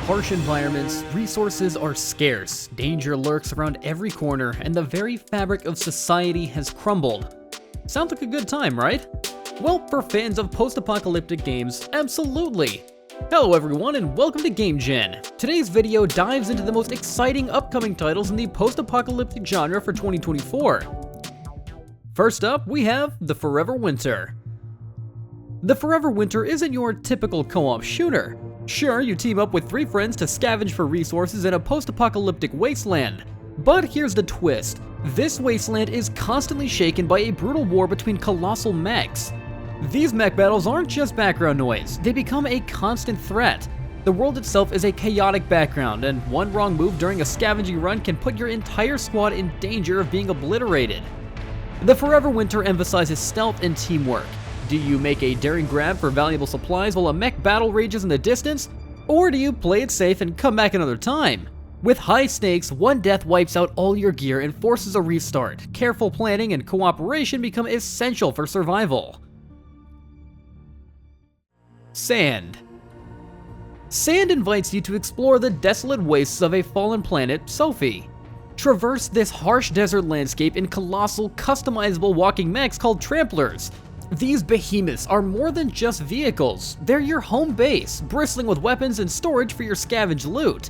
harsh environments, resources are scarce, danger lurks around every corner, and the very fabric of society has crumbled. Sounds like a good time, right? Well, for fans of post-apocalyptic games, absolutely! Hello everyone and welcome to GameGen. Today's video dives into the most exciting upcoming titles in the post-apocalyptic genre for 2024. First up, we have The Forever Winter. The Forever Winter isn't your typical co-op shooter. Sure, you team up with 3 friends to scavenge for resources in a post-apocalyptic wasteland. But here's the twist. This wasteland is constantly shaken by a brutal war between colossal mechs. These mech battles aren't just background noise, they become a constant threat. The world itself is a chaotic background, and one wrong move during a scavenging run can put your entire squad in danger of being obliterated. The Forever Winter emphasizes stealth and teamwork. Do you make a daring grab for valuable supplies while a mech battle rages in the distance? Or do you play it safe and come back another time? With high stakes, one death wipes out all your gear and forces a restart. Careful planning and cooperation become essential for survival. Sand. Sand invites you to explore the desolate wastes of a fallen planet, Sophie. Traverse this harsh desert landscape in colossal, customizable walking mechs called tramplers. These behemoths are more than just vehicles, they're your home base, bristling with weapons and storage for your scavenged loot.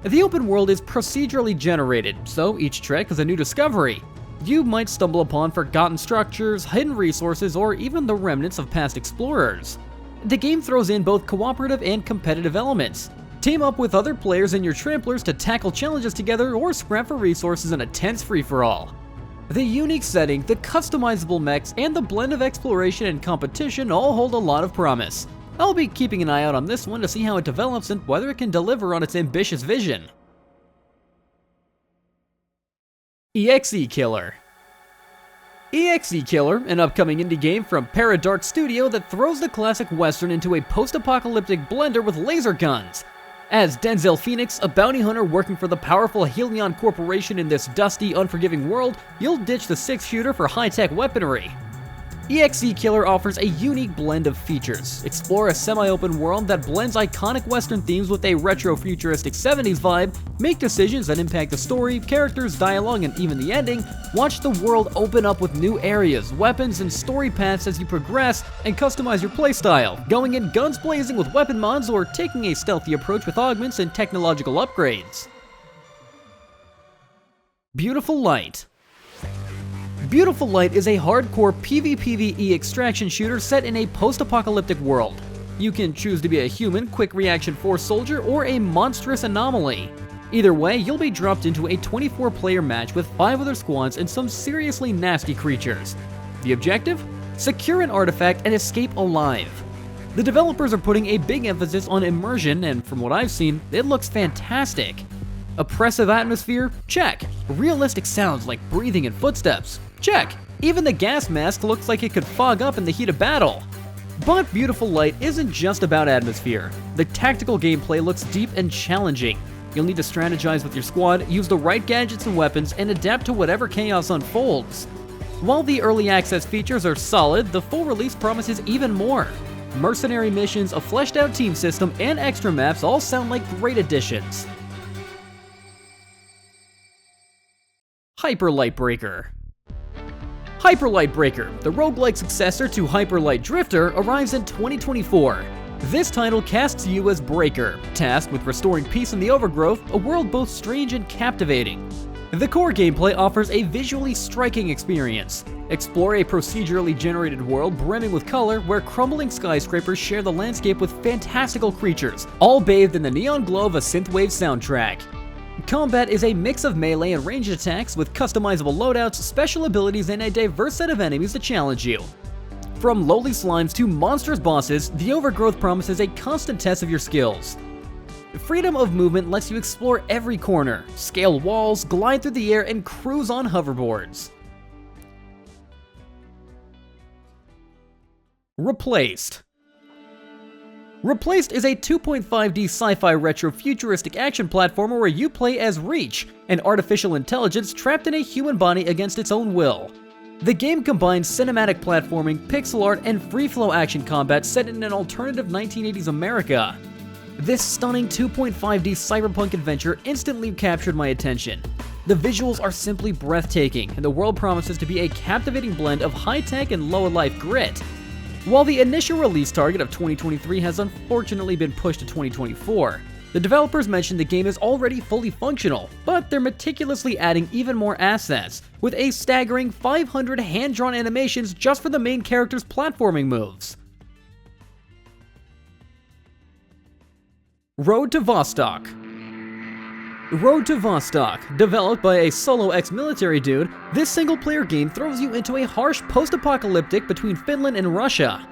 The open world is procedurally generated, so each trek is a new discovery. You might stumble upon forgotten structures, hidden resources, or even the remnants of past explorers. The game throws in both cooperative and competitive elements. Team up with other players in your tramplers to tackle challenges together or scrap for resources in a tense free-for-all. The unique setting, the customizable mechs, and the blend of exploration and competition all hold a lot of promise. I'll be keeping an eye out on this one to see how it develops and whether it can deliver on its ambitious vision. ExeKiller. ExeKiller, an upcoming indie game from Paradark Studio that throws the classic western into a post-apocalyptic blender with laser guns. As Denzel Phoenix, a bounty hunter working for the powerful Helion Corporation in this dusty, unforgiving world, you'll ditch the 6-shooter for high-tech weaponry. ExeKiller offers a unique blend of features. Explore a semi-open world that blends iconic Western themes with a retro-futuristic 70s vibe, make decisions that impact the story, characters, dialogue, and even the ending, watch the world open up with new areas, weapons, and story paths as you progress, and customize your playstyle, going in guns blazing with weapon mods or taking a stealthy approach with augments and technological upgrades. Beautiful Light. Beautiful Light is a hardcore PvPvE extraction shooter set in a post-apocalyptic world. You can choose to be a human, quick reaction force soldier, or a monstrous anomaly. Either way, you'll be dropped into a 24-player match with 5 other squads and some seriously nasty creatures. The objective? Secure an artifact and escape alive. The developers are putting a big emphasis on immersion, and from what I've seen, it looks fantastic. Oppressive atmosphere? Check. Realistic sounds like breathing and footsteps? Check. Even the gas mask looks like it could fog up in the heat of battle. But Beautiful Light isn't just about atmosphere. The tactical gameplay looks deep and challenging. You'll need to strategize with your squad, use the right gadgets and weapons, and adapt to whatever chaos unfolds. While the early access features are solid, the full release promises even more. Mercenary missions, a fleshed out team system, and extra maps all sound like great additions. Hyper Light Breaker. Hyper Light Breaker, the roguelike successor to Hyper Light Drifter, arrives in 2024. This title casts you as Breaker, tasked with restoring peace in the Overgrowth, a world both strange and captivating. The core gameplay offers a visually striking experience. Explore a procedurally generated world brimming with color where crumbling skyscrapers share the landscape with fantastical creatures, all bathed in the neon glow of a synthwave soundtrack. Combat is a mix of melee and ranged attacks with customizable loadouts, special abilities, and a diverse set of enemies to challenge you. From lowly slimes to monstrous bosses, the Overgrowth promises a constant test of your skills. Freedom of movement lets you explore every corner, scale walls, glide through the air, and cruise on hoverboards. Replaced. Replaced is a 2.5D sci-fi retro-futuristic action platformer where you play as Reach, an artificial intelligence trapped in a human body against its own will. The game combines cinematic platforming, pixel art, and free-flow action combat set in an alternative 1980s America. This stunning 2.5D cyberpunk adventure instantly captured my attention. The visuals are simply breathtaking, and the world promises to be a captivating blend of high-tech and low-life grit. While the initial release target of 2023 has unfortunately been pushed to 2024, the developers mentioned the game is already fully functional, but they're meticulously adding even more assets, with a staggering 500 hand-drawn animations just for the main character's platforming moves. Road to Vostok. Road to Vostok, developed by a solo ex-military dude, this single-player game throws you into a harsh post-apocalyptic between Finland and Russia.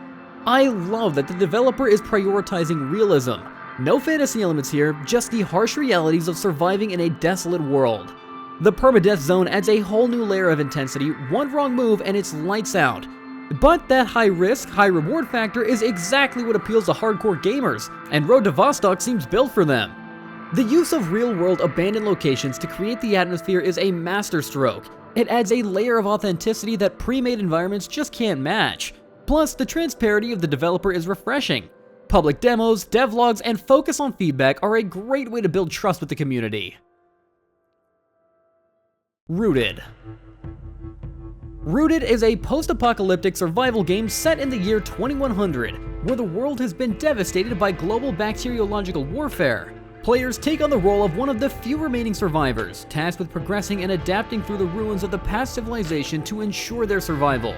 I love that the developer is prioritizing realism. No fantasy elements here, just the harsh realities of surviving in a desolate world. The permadeath zone adds a whole new layer of intensity, one wrong move and it's lights out. But that high-risk, high-reward factor is exactly what appeals to hardcore gamers, and Road to Vostok seems built for them. The use of real-world abandoned locations to create the atmosphere is a masterstroke. It adds a layer of authenticity that pre-made environments just can't match. Plus, the transparency of the developer is refreshing. Public demos, devlogs, and focus on feedback are a great way to build trust with the community. Rooted. Rooted is a post-apocalyptic survival game set in the year 2100, where the world has been devastated by global bacteriological warfare. Players take on the role of one of the few remaining survivors, tasked with progressing and adapting through the ruins of the past civilization to ensure their survival.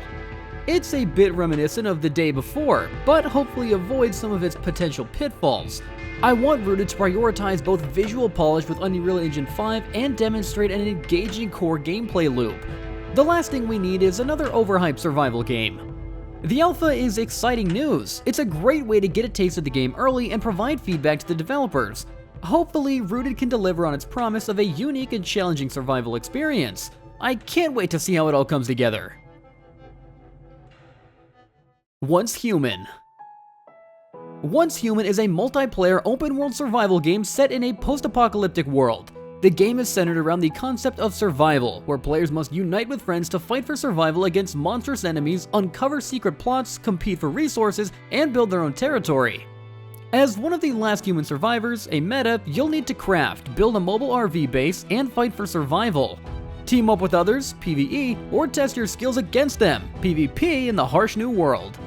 It's a bit reminiscent of the day before, but hopefully avoids some of its potential pitfalls. I want Rooted to prioritize both visual polish with Unreal Engine 5 and demonstrate an engaging core gameplay loop. The last thing we need is another overhyped survival game. The alpha is exciting news. It's a great way to get a taste of the game early and provide feedback to the developers. Hopefully, Rooted can deliver on its promise of a unique and challenging survival experience. I can't wait to see how it all comes together. Once Human. Once Human is a multiplayer open-world survival game set in a post-apocalyptic world. The game is centered around the concept of survival, where players must unite with friends to fight for survival against monstrous enemies, uncover secret plots, compete for resources, and build their own territory. As one of the last human survivors, a meta, you'll need to craft, build a mobile RV base, and fight for survival. Team up with others, PvE, or test your skills against them, PvP in the harsh new world.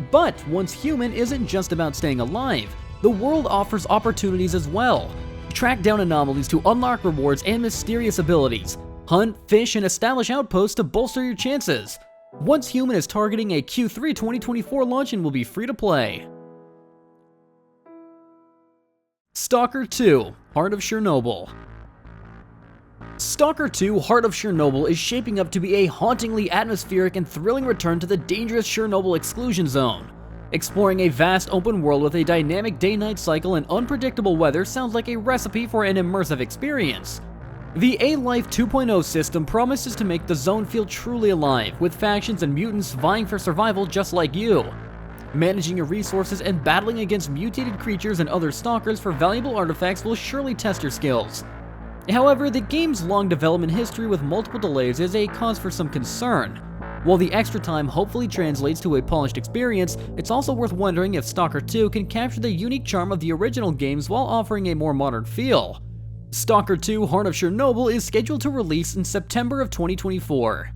But Once Human isn't just about staying alive. The world offers opportunities as well. Track down anomalies to unlock rewards and mysterious abilities. Hunt, fish, and establish outposts to bolster your chances. Once Human is targeting a Q3 2024 launch and will be free to play. Stalker 2: Heart of Chornobyl. Stalker 2: Heart of Chornobyl is shaping up to be a hauntingly atmospheric and thrilling return to the dangerous Chernobyl exclusion zone. Exploring a vast open world with a dynamic day-night cycle and unpredictable weather sounds like a recipe for an immersive experience. The A-Life 2.0 system promises to make the zone feel truly alive, with factions and mutants vying for survival just like you. Managing your resources and battling against mutated creatures and other stalkers for valuable artifacts will surely test your skills. However, the game's long development history with multiple delays is a cause for some concern. While the extra time hopefully translates to a polished experience, it's also worth wondering if Stalker 2 can capture the unique charm of the original games while offering a more modern feel. Stalker 2: Heart of Chornobyl is scheduled to release in September of 2024.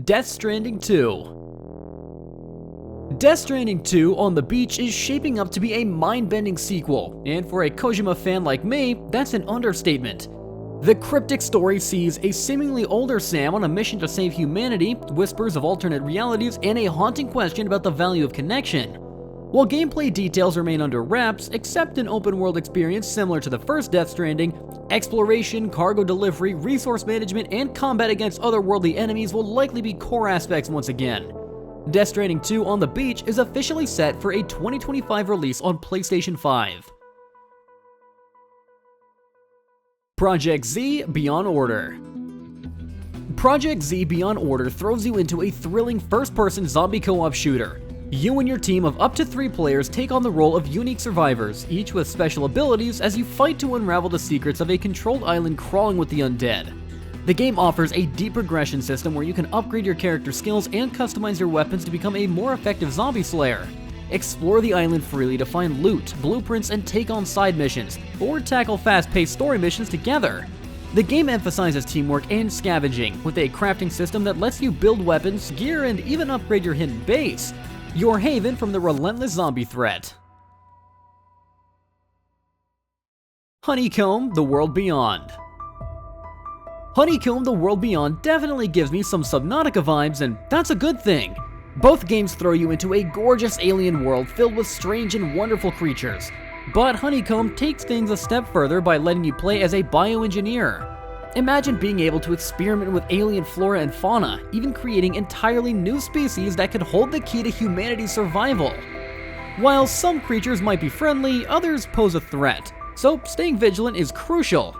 Death Stranding 2. Death Stranding 2 on the Beach is shaping up to be a mind-bending sequel, and for a Kojima fan like me, that's an understatement. The cryptic story sees a seemingly older Sam on a mission to save humanity, whispers of alternate realities, and a haunting question about the value of connection. While gameplay details remain under wraps, except an open-world experience similar to the first Death Stranding, exploration, cargo delivery, resource management, and combat against otherworldly enemies will likely be core aspects once again. Death Stranding 2 on the Beach is officially set for a 2025 release on PlayStation 5. Projekt Z: Beyond Order. Projekt Z: Beyond Order throws you into a thrilling first-person zombie co-op shooter. You and your team of up to 3 players take on the role of unique survivors, each with special abilities as you fight to unravel the secrets of a controlled island crawling with the undead. The game offers a deep progression system where you can upgrade your character skills and customize your weapons to become a more effective zombie slayer. Explore the island freely to find loot, blueprints, and take on side missions, or tackle fast-paced story missions together. The game emphasizes teamwork and scavenging, with a crafting system that lets you build weapons, gear, and even upgrade your hidden base. Your haven from the relentless zombie threat. Honeycomb: The World Beyond. Honeycomb: The World Beyond definitely gives me some Subnautica vibes, and that's a good thing. Both games throw you into a gorgeous alien world filled with strange and wonderful creatures, but Honeycomb takes things a step further by letting you play as a bioengineer. Imagine being able to experiment with alien flora and fauna, even creating entirely new species that could hold the key to humanity's survival. While some creatures might be friendly, others pose a threat, so staying vigilant is crucial.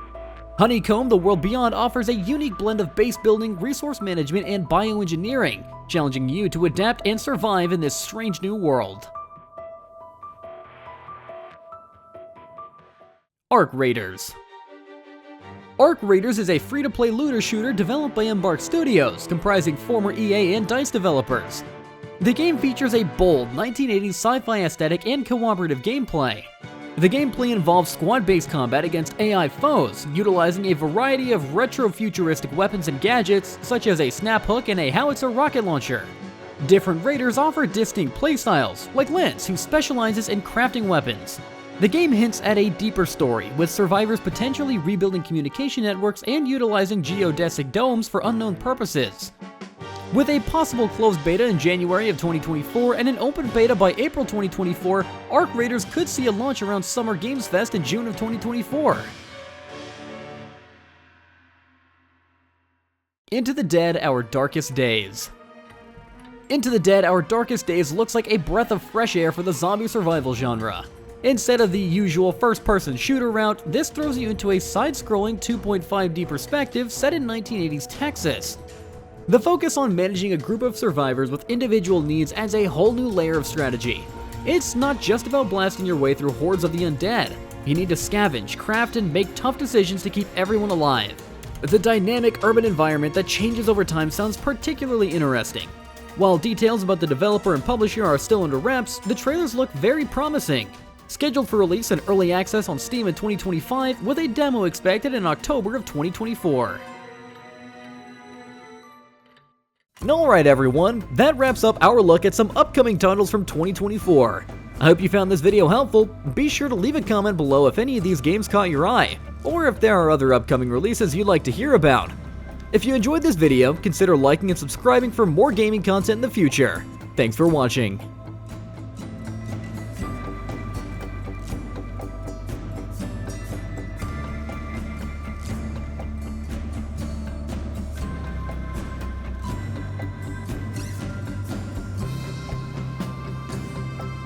Honeycomb: The World Beyond offers a unique blend of base building, resource management, and bioengineering, challenging you to adapt and survive in this strange new world. Arc Raiders. Arc Raiders is a free-to-play looter shooter developed by Embark Studios, comprising former EA and DICE developers. The game features a bold 1980s sci-fi aesthetic and cooperative gameplay. The gameplay involves squad-based combat against AI foes, utilizing a variety of retro-futuristic weapons and gadgets, such as a snap hook and a howitzer rocket launcher. Different raiders offer distinct playstyles, like Lance, who specializes in crafting weapons. The game hints at a deeper story, with survivors potentially rebuilding communication networks and utilizing geodesic domes for unknown purposes. With a possible closed beta in January of 2024 and an open beta by April 2024, Arc Raiders could see a launch around Summer Games Fest in June of 2024. Into the Dead: Our Darkest Days. Into the Dead: Our Darkest Days looks like a breath of fresh air for the zombie survival genre. Instead of the usual first-person shooter route, this throws you into a side-scrolling 2.5D perspective set in 1980s Texas. The focus on managing a group of survivors with individual needs adds a whole new layer of strategy. It's not just about blasting your way through hordes of the undead. You need to scavenge, craft, and make tough decisions to keep everyone alive. The dynamic urban environment that changes over time sounds particularly interesting. While details about the developer and publisher are still under wraps, the trailers look very promising. Scheduled for release in early access on Steam in 2025, with a demo expected in October of 2024. Alright everyone, that wraps up our look at some upcoming titles from 2024. I hope you found this video helpful. Be sure to leave a comment below if any of these games caught your eye, or if there are other upcoming releases you'd like to hear about. If you enjoyed this video, consider liking and subscribing for more gaming content in the future. Thanks for watching.